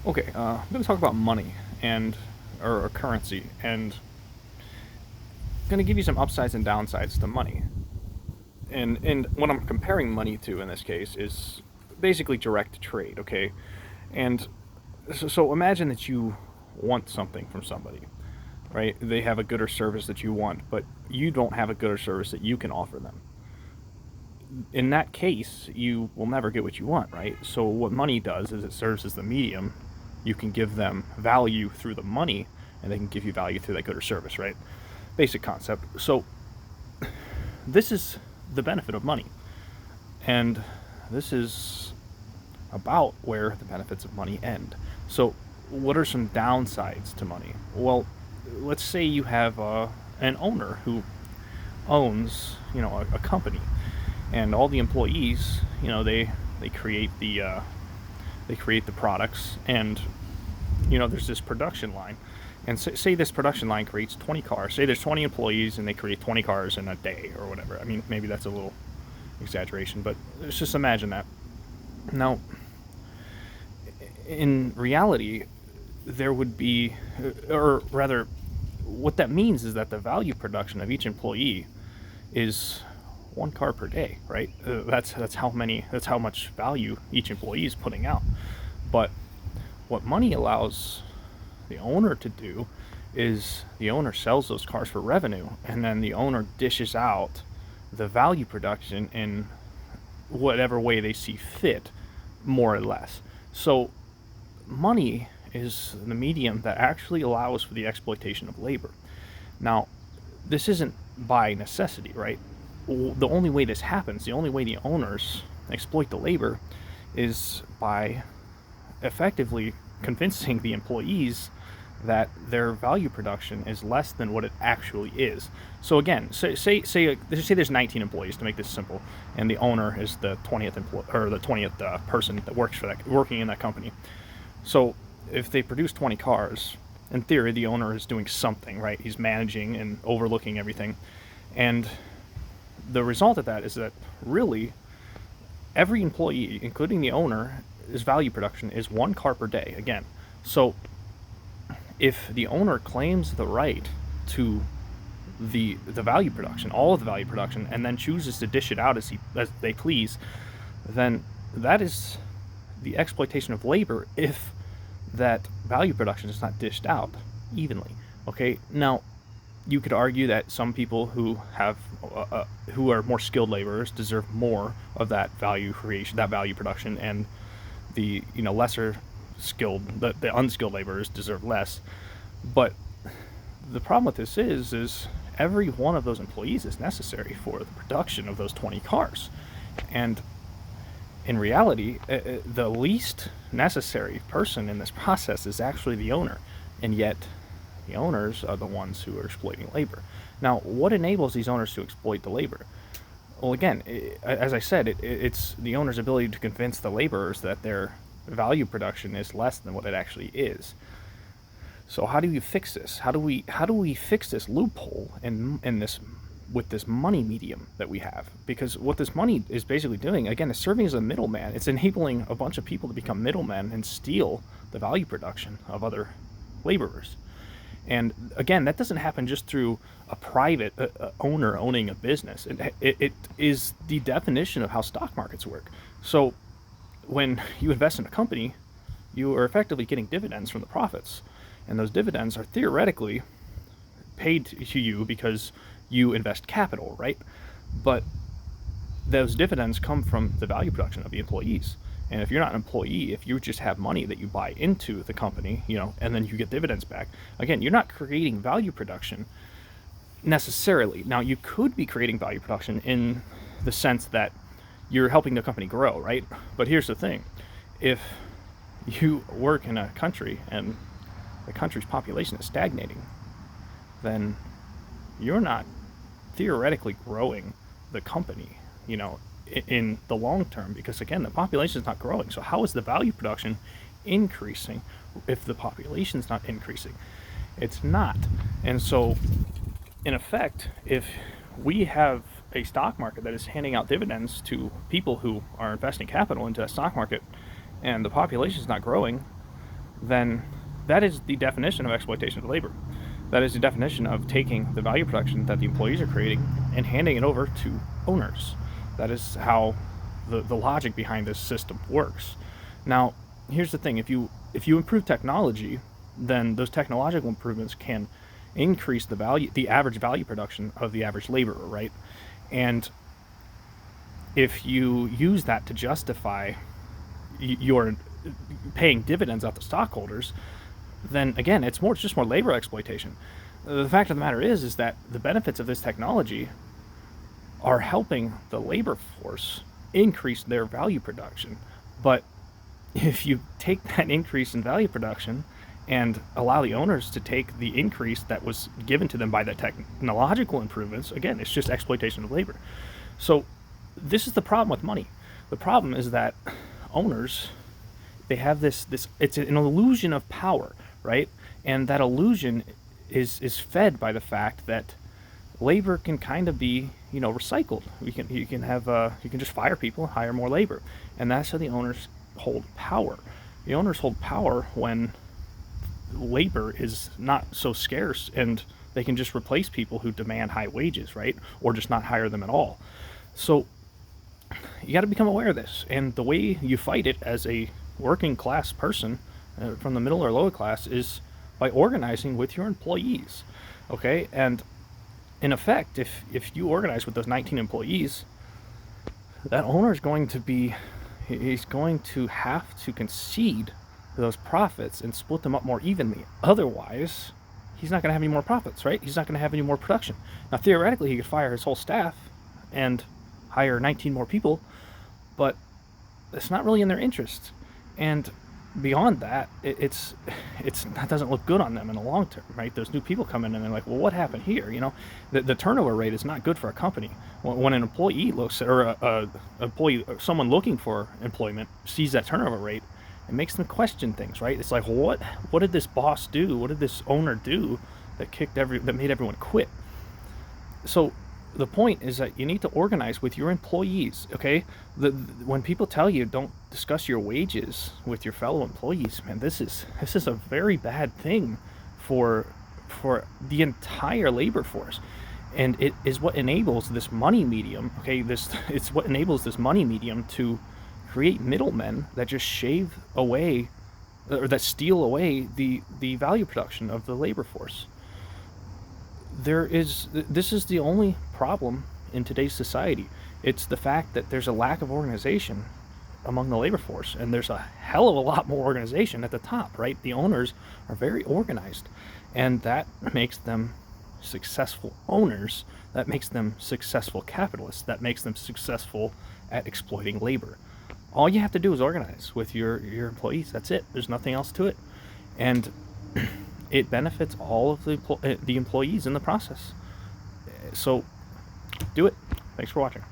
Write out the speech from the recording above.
Okay, I'm going to talk about money and or currency, and going to give you some upsides and downsides to money. And what I'm comparing money to in this case is basically direct trade. Okay, and so imagine that you want something from somebody, right? They have a good or service that you want, but you don't have a good or service that you can offer them. In that case, you will never get what you want, right? So what money does is it serves as the medium. You can give them value through the money, and they can give you value through that good or service, right? Basic concept. So this is the benefit of money, and this is about where the benefits of money end. So what are some downsides to money? Well, let's say you have an owner who owns, a company, and all the employees, they create the products, and there's this production line, and say this production line creates 20 cars. Say there's 20 employees and they create 20 cars in a day or whatever. I mean, maybe that's a little exaggeration, but let's just imagine that. Now, in reality, there would be, or rather, what that means is that the value production of each employee is one car per day, right? That's how much value each employee is putting out. But what money allows the owner to do is the owner sells those cars for revenue, and then the owner dishes out the value production in whatever way they see fit, more or less. So money is the medium that actually allows for the exploitation of labor. Now, this isn't by necessity, right? The only way this happens, the only way the owners exploit the labor, is by effectively convincing the employees that their value production is less than what it actually is. So again, say there's 19 employees, to make this simple, and the owner is the 20th or the 20th person that working in that company. So if they produce 20 cars, in theory, the owner is doing something, right? He's managing and overlooking everything, and the result of that is that really every employee, including the owner, his value production is one car per day. Again, so if the owner claims the right to the value production, all of the value production, and then chooses to dish it out as they please, then that is the exploitation of labor if that value production is not dished out evenly. Okay, now you could argue that some people who are more skilled laborers deserve more of that value creation, that value production, and the lesser skilled, the unskilled laborers deserve less. But the problem with this is every one of those employees is necessary for the production of those 20 cars, and in reality, the least necessary person in this process is actually the owner, and yet the owners are the ones who are exploiting labor. Now, what enables these owners to exploit the labor? Well, again, as I said, it's the owner's ability to convince the laborers that their value production is less than what it actually is. So how do you fix this? How do we fix this loophole in this, with this money medium that we have? Because what this money is basically doing, again, is serving as a middleman. It's enabling a bunch of people to become middlemen and steal the value production of other laborers. And again, that doesn't happen just through a private owner owning a business. It is the definition of how stock markets work. So when you invest in a company, you are effectively getting dividends from the profits. And those dividends are theoretically paid to you because you invest capital, right? But those dividends come from the value production of the employees. And if you're not an employee, if you just have money that you buy into the company, and then you get dividends back, again, you're not creating value production necessarily. Now, you could be creating value production in the sense that you're helping the company grow, right? But here's the thing. If you work in a country and the country's population is stagnating, then you're not theoretically growing the company, in the long term, because again, the population is not growing. So how is the value production increasing if the population is not increasing? It's not. And so in effect, if we have a stock market that is handing out dividends to people who are investing capital into that stock market, and the population is not growing, then that is the definition of exploitation of labor. That is the definition of taking the value production that the employees are creating and handing it over to owners. That is how the logic behind this system works. Now, here's the thing: if you improve technology, then those technological improvements can increase the average value production of the average laborer, right? And if you use that to justify your paying dividends out to stockholders, then again, it's just more labor exploitation. The fact of the matter is that the benefits of this technology are helping the labor force increase their value production. But if you take that increase in value production and allow the owners to take the increase that was given to them by the technological improvements, again, it's just exploitation of labor. So this is the problem with money. The problem is that owners, they have this it's an illusion of power, right? And that illusion is fed by the fact that labor can kind of be, recycled. You can just fire people and hire more labor, and that's how the owners hold power. The owners hold power when labor is not so scarce, and they can just replace people who demand high wages, right? Or just not hire them at all. So you got to become aware of this, and the way you fight it as a working class person from the middle or lower class is by organizing with your employees. Okay, and in effect, if you organize with those 19 employees, that owner is going to he's going to have to concede those profits and split them up more evenly. Otherwise, he's not going to have any more profits, right? He's not going to have any more production. Now, theoretically, he could fire his whole staff and hire 19 more people, but it's not really in their interest. And beyond that, that doesn't look good on them in the long term, right? Those new people come in and they're like, well, what happened here? The turnover rate is not good for a company. When an employee looks, or a employee, or someone looking for employment sees that turnover rate, it makes them question things, right? It's like, what did this boss do? What did this owner do that made everyone quit? So the point is that you need to organize with your employees, okay? When people tell you don't discuss your wages with your fellow employees, man, this is a very bad thing for the entire labor force. And it is what enables this money medium, okay? It's what enables this money medium to create middlemen that just shave away, or that steal away the value production of the labor force. This is the only problem in today's society. It's the fact that there's a lack of organization among the labor force, and there's a hell of a lot more organization at the top, right? The owners are very organized, and that makes them successful owners, that makes them successful capitalists, that makes them successful at exploiting labor. All you have to do is organize with your employees. That's it. There's nothing else to it. And it benefits all of the employees in the process. So do it. Thanks for watching.